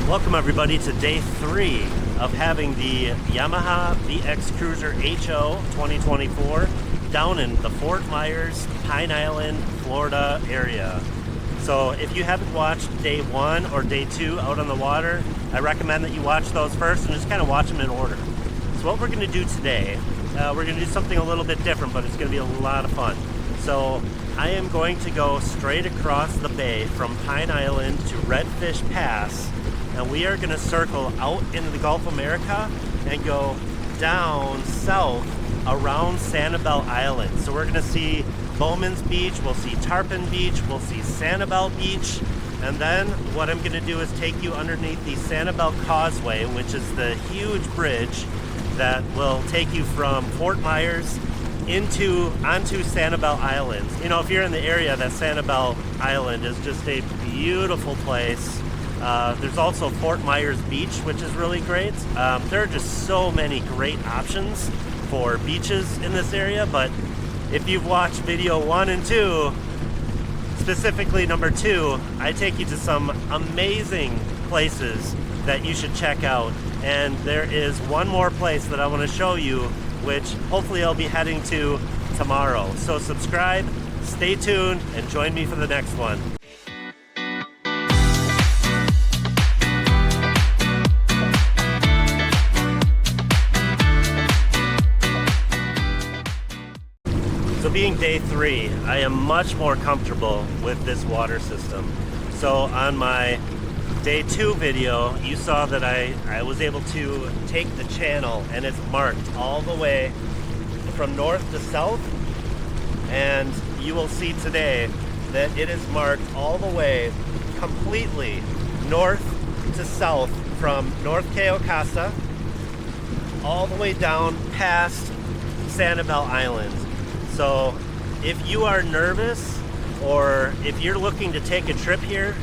Welcome everybody to day 3 of having the Yamaha VX Cruiser HO 2024 down in the Fort Myers, Pine Island, Florida area. So if you haven't watched day 1 or day 2 out on the water, I recommend that you watch those first and just kind of watch them in order. So what we're going to do today, we're going to do something a little bit different, but it's going to be a lot of fun. So I am going to go straight across the bay from Pine Island to Redfish Pass, and we are going to circle out into the Gulf of America and go down south around Sanibel Island. So we're going to see Bowmans Beach, we'll see Tarpon Beach, we'll see Sanibel Beach, and then what I'm going to do is take you underneath the Sanibel Causeway, which is the huge bridge that will take you from Fort Myers onto Sanibel Island. You know, if you're in the area, that Sanibel Island is just a beautiful place. There's also Fort Myers Beach, which is really great. There are just so many great options for beaches in this area, but if you've watched video 1 and 2, specifically number 2, I take you to some amazing places that you should check out. And there is one more place that I want to show you, which hopefully I'll be heading to tomorrow. So subscribe, stay tuned, and join me for the next one. So being day 3, I am much more comfortable with this water system. So on my day 2 video, you saw that I was able to take the channel, and it's marked all the way from north to south, and you will see today that it is marked all the way completely north to south from North Cayo Casa all the way down past Sanibel Island. So if you are nervous or if you're looking to take a trip here,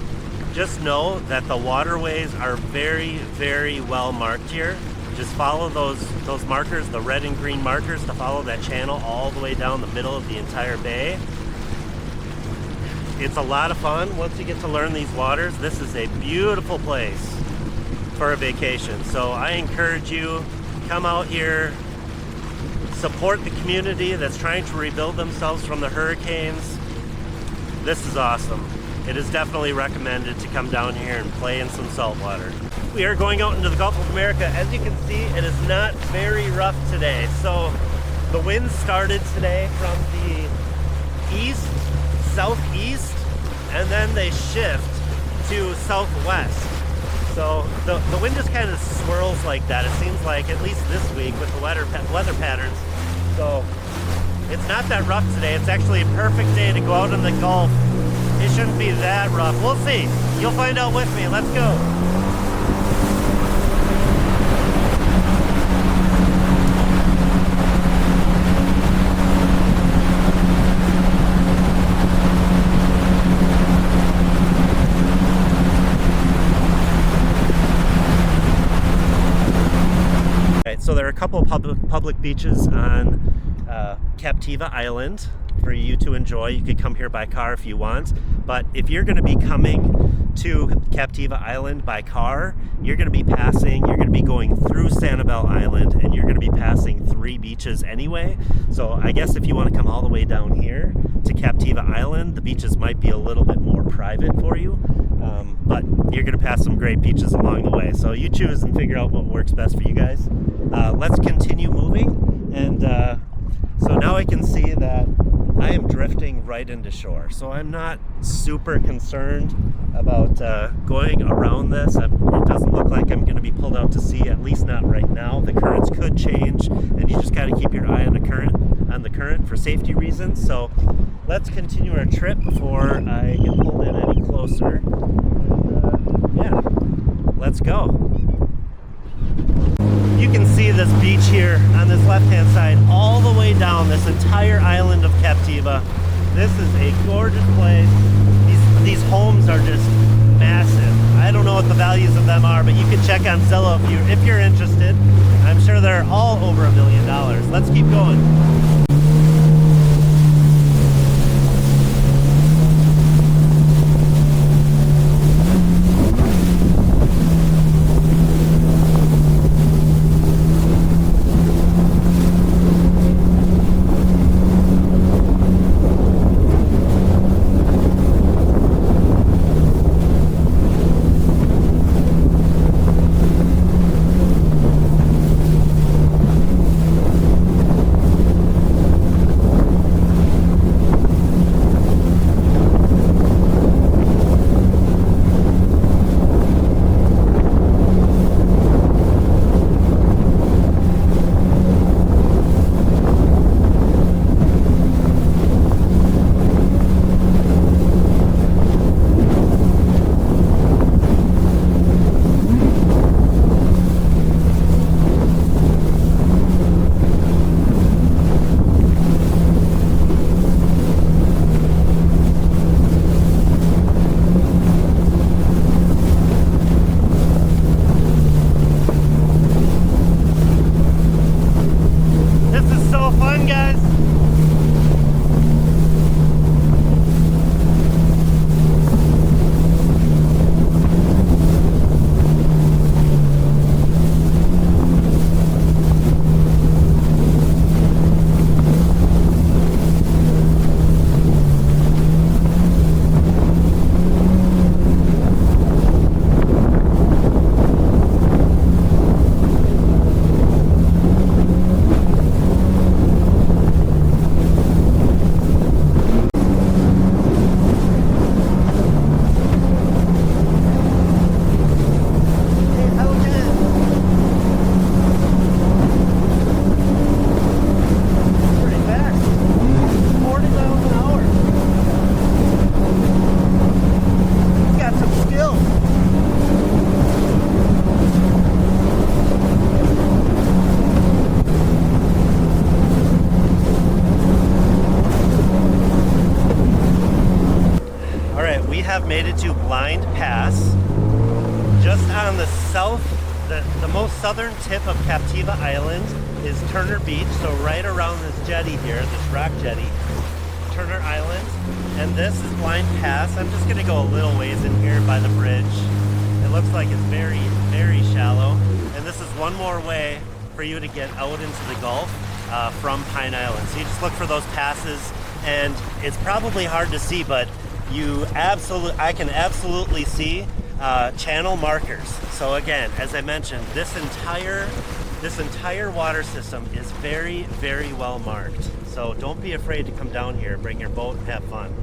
just know that the waterways are very, very well marked here. Just follow those markers, the red and green markers, to follow that channel all the way down the middle of the entire bay. It's a lot of fun once you get to learn these waters. This is a beautiful place for a vacation. So I encourage you, come out here, support the community that's trying to rebuild themselves from the hurricanes. This is awesome. It is definitely recommended to come down here and play in some salt water. We are going out into the Gulf of America. As you can see, it is not very rough today. So the wind started today from the east, southeast, and then they shift to southwest. So the wind just kind of swirls like that. It seems like, at least this week with the weather patterns. So it's not that rough today. It's actually a perfect day to go out in the Gulf. It shouldn't be that rough. We'll see. You'll find out with me. Let's go. So there are a couple of public beaches on Captiva Island for you to enjoy. You could come here by car if you want, but if you're going to be coming to Captiva Island by car, you're going to be going through Sanibel Island, and you're going to be passing 3 beaches anyway. So I guess if you want to come all the way down here to Captiva Island, the beaches might be a little bit more private for you, but you're going to pass some great beaches along the way. So you choose and figure out what works best for you guys. Let's continue moving, and so now I can see that I am drifting right into shore. So I'm not super concerned about going around this. It doesn't look like I'm going to be pulled out to sea, at least not right now. The currents could change, and you just got to keep your eye on the current for safety reasons. So let's continue our trip before I get pulled in any closer. Yeah, let's go. You can see this beach here on this left-hand side all the way down this entire island of Captiva. This is a gorgeous place. These homes are just massive. I don't know what the values of them are, but you can check on Zillow if you're interested. I'm sure they're all over $1 million. Let's keep going. to Blind Pass. Just on the the most southern tip of Captiva Island is Turner Beach. So right around this jetty here, this rock jetty, Turner Island. And this is Blind Pass. I'm just gonna go a little ways in here by the bridge. It looks like it's very, very shallow. And this is one more way for you to get out into the Gulf from Pine Island. So you just look for those passes, and it's probably hard to see, but I can absolutely see channel markers. So again, as I mentioned, this entire water system is very, very well marked. So don't be afraid to come down here, bring your boat and have fun.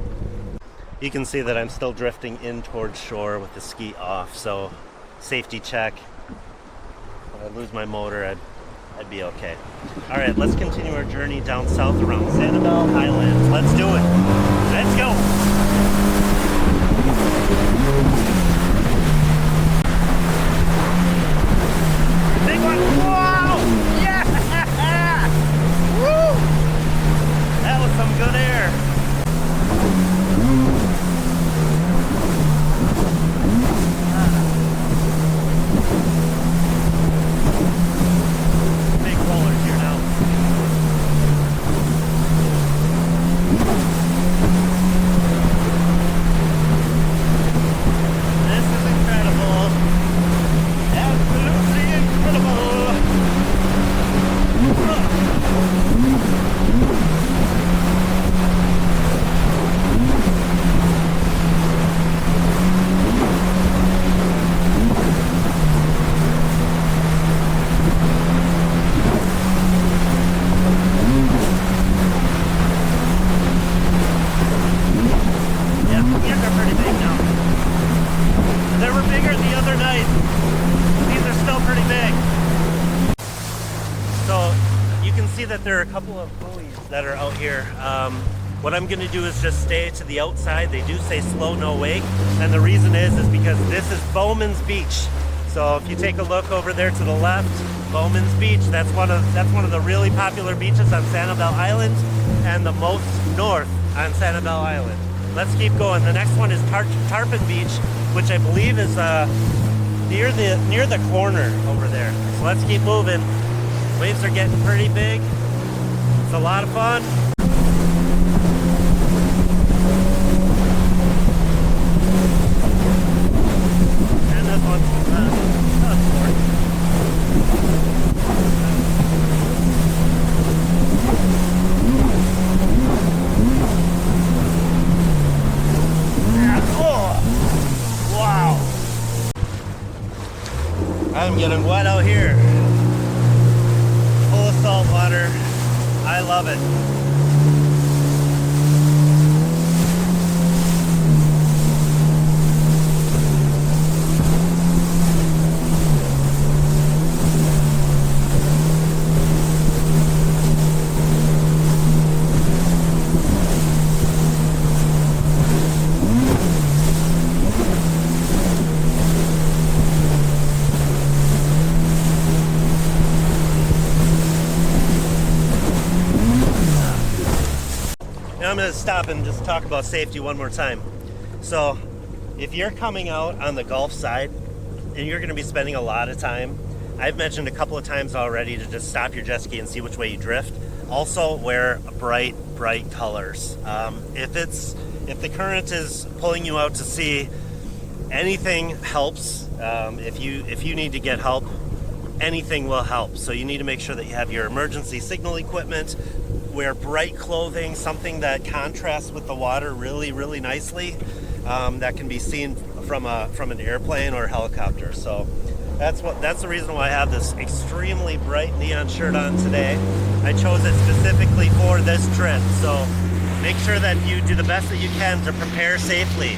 You can see that I'm still drifting in towards shore with the ski off, so safety check. If I lose my motor, I'd be okay. All right, let's continue our journey down south around Sanibel Highlands. Let's do it. Let's go. Big one. Whoa! Yeah! Woo! That was some good air. Big rollers here now. This is incredible. Absolutely incredible. That there are a couple of buoys that are out here. What I'm going to do is just stay to the outside. They do say slow, no wake, and the reason is because this is Bowmans Beach. So if you take a look over there to the left, Bowmans Beach, that's one of the really popular beaches on Sanibel Island, and the most north on Sanibel Island. Let's keep going. The next one is Tarpon Beach, which I believe is near the corner over there. So let's keep moving. Waves are getting pretty big. It's a lot of fun. And this one's short. Oh! Wow! I'm getting wet out here. Full of salt water. I love it. I'm going to stop and just talk about safety one more time. So if you're coming out on the Gulf side and you're going to be spending a lot of time, I've mentioned a couple of times already to just stop your jet ski and see which way you drift. Also wear bright colors. If the current is pulling you out to sea, anything helps. If you need to get help, anything will help. So you need to make sure that you have your emergency signal equipment. Wear bright clothing, something that contrasts with the water really nicely, that can be seen from an airplane or a helicopter. So that's the reason why I have this extremely bright neon shirt on today. I chose it specifically for this trip. So make sure that you do the best that you can to prepare safely.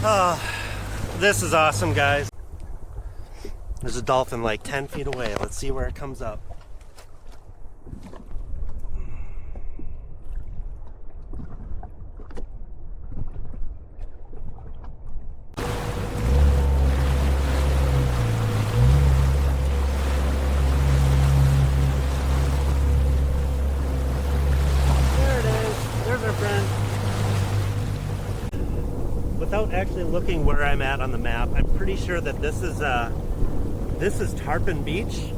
This is awesome, guys. There's a dolphin like 10 feet away. Let's see where it comes up. Without actually looking where I'm at on the map, I'm pretty sure that this is Tarpon Beach,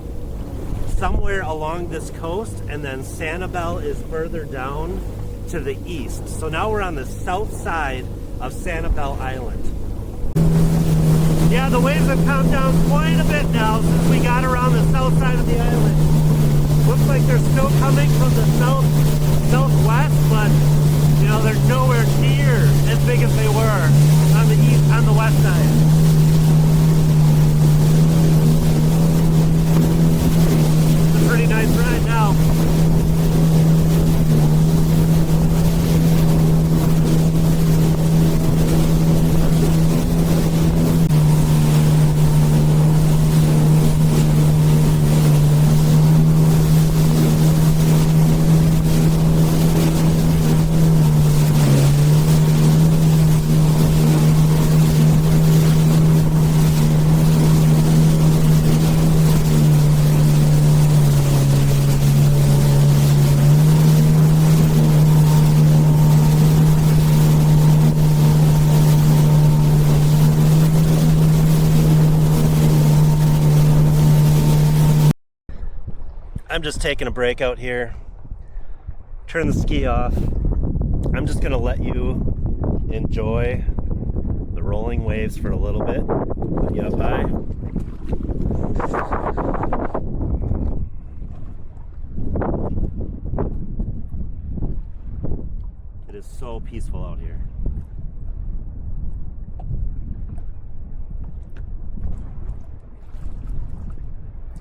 somewhere along this coast, and then Sanibel is further down to the east. So now we're on the south side of Sanibel Island. Yeah, the waves have calmed down quite a bit now since we got around the south side of the island. Looks like they're still coming from the southwest, but you know, they're nowhere near as big as they were on the west side. It's a pretty nice ride now. I'm just taking a break out here. Turn the ski off. I'm just gonna let you enjoy the rolling waves for a little bit. Put you up high. It is so peaceful out here.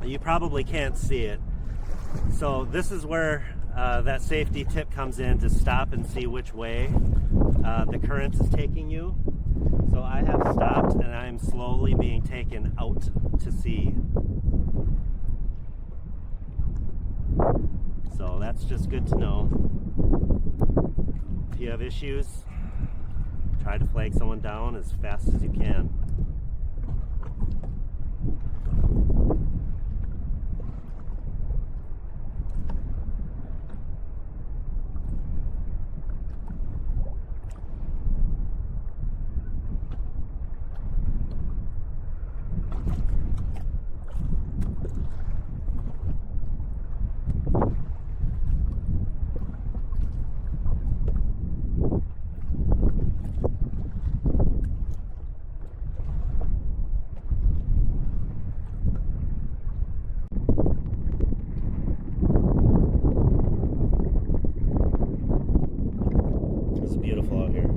You probably can't see it. So this is where that safety tip comes in, to stop and see which way the current is taking you. So I have stopped and I'm slowly being taken out to sea. So that's just good to know. If you have issues, try to flag someone down as fast as you can. Beautiful out here.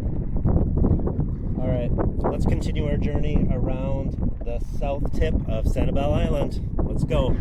All right, let's continue our journey around the south tip of Sanibel Island. Let's go.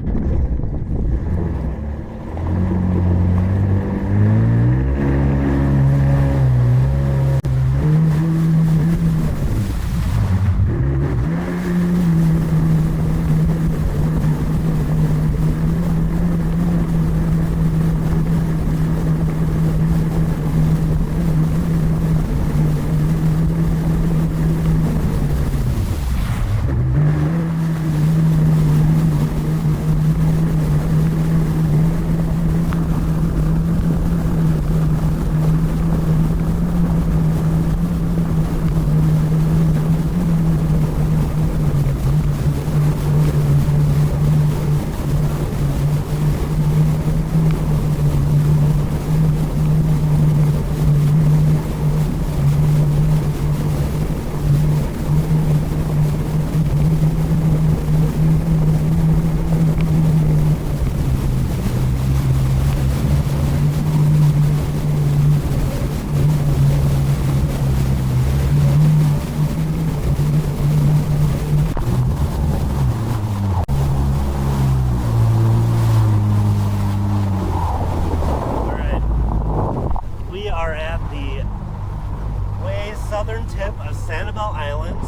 southern tip of Sanibel Island.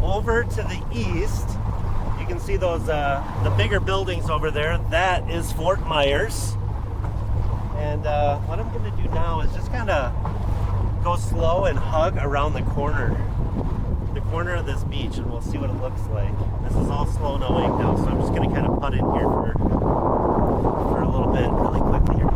Over to the east, you can see those the bigger buildings over there. That is Fort Meyers. And what I'm going to do now is just kind of go slow and hug around the corner of this beach, and we'll see what it looks like. This is all slow knowing now, so I'm just going to kind of putt in here for a little bit, really quickly here.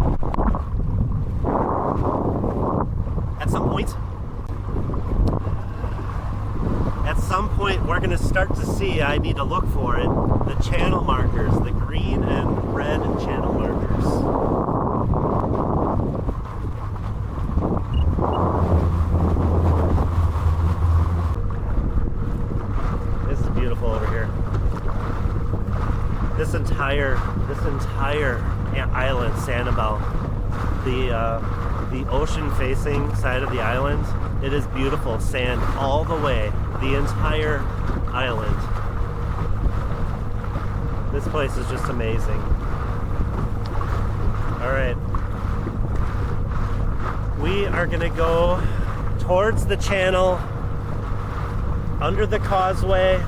At some point, we're going to start to see, I need to look for it, the channel markers, the green and red channel markers. This is beautiful over here. This entire island, Sanibel, the ocean-facing side of the island, it is beautiful. Sand all the way, the entire island. This place is just amazing. All right, we are gonna go towards the channel, under the causeway.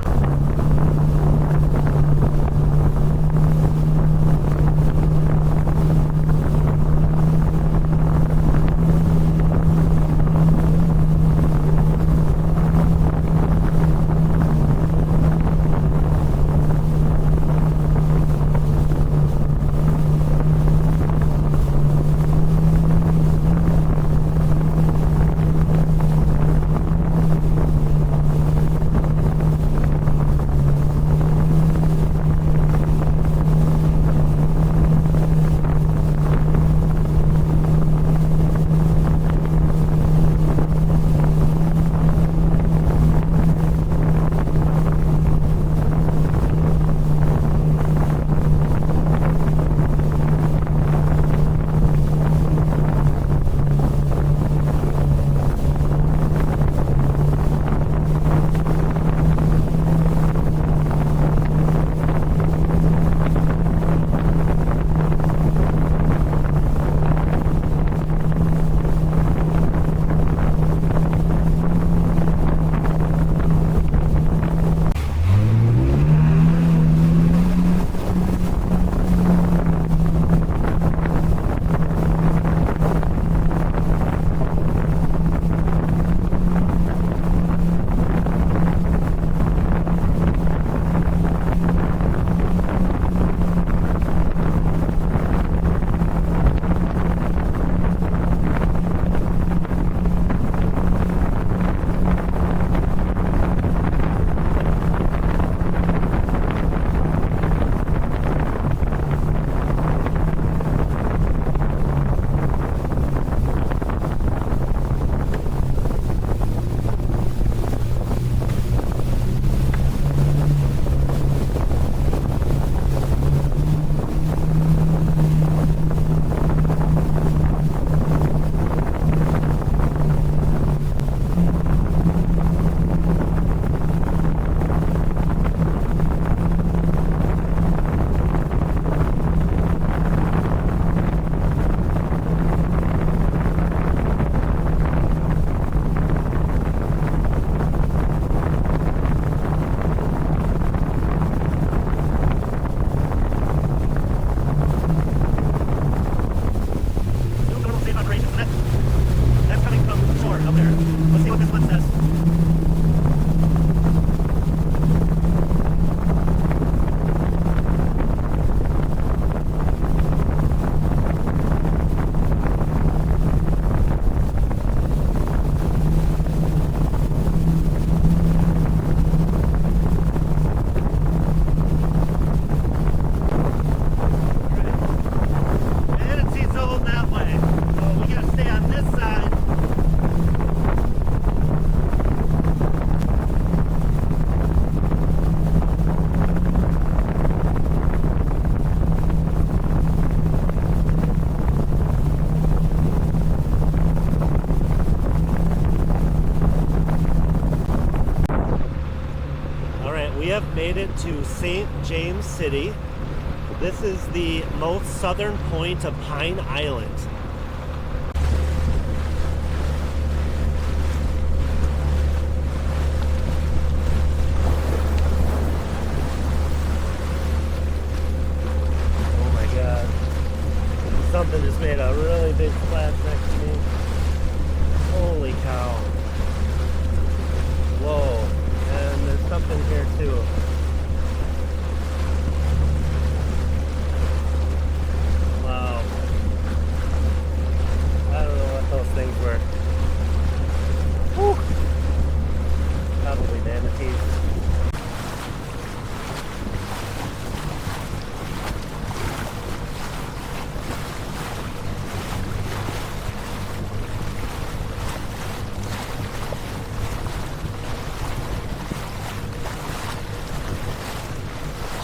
have made it to St. James City. This is the most southern point of Pine Island.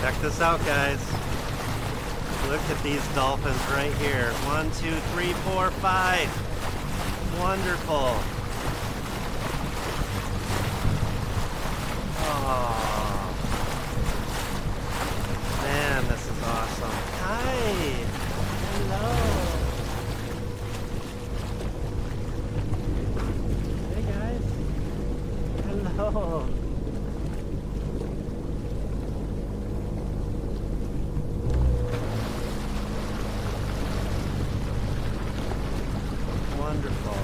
Check this out, guys. Look at these dolphins right here. 1, 2, 3, 4, 5. Wonderful. Oh, man, this is awesome. Hi. Hello. Hey, guys. Hello. Wonderful.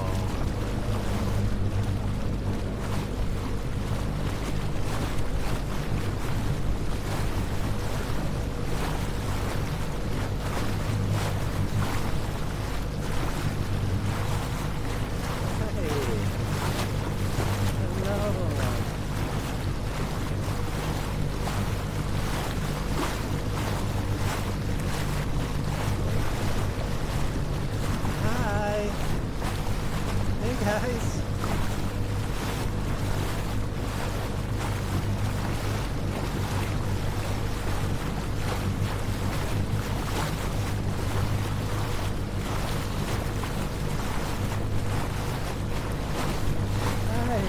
Guys. Hi.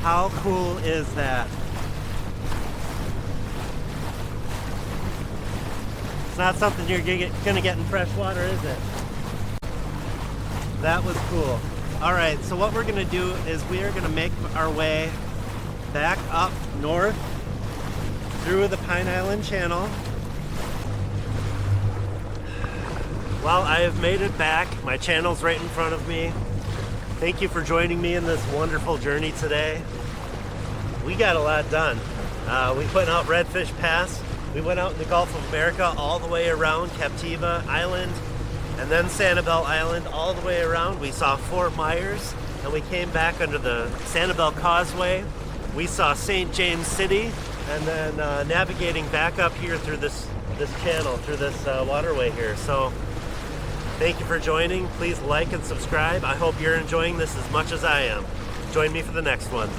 How cool is that? It's not something you're gonna get in fresh water, is it? That was cool. All right, so what we're gonna do is we are gonna make our way back up north through the Pine Island Channel. Well, I have made it back. My channel's right in front of me. Thank you for joining me in this wonderful journey today. We got a lot done. We went out Redfish Pass. We went out in the Gulf of America all the way around Captiva Island and then Sanibel Island all the way around. We saw Fort Meyers and we came back under the Sanibel Causeway. We saw St. James City and then navigating back up here through this channel, through this waterway here. So thank you for joining. Please like and subscribe. I hope you're enjoying this as much as I am. Join me for the next one.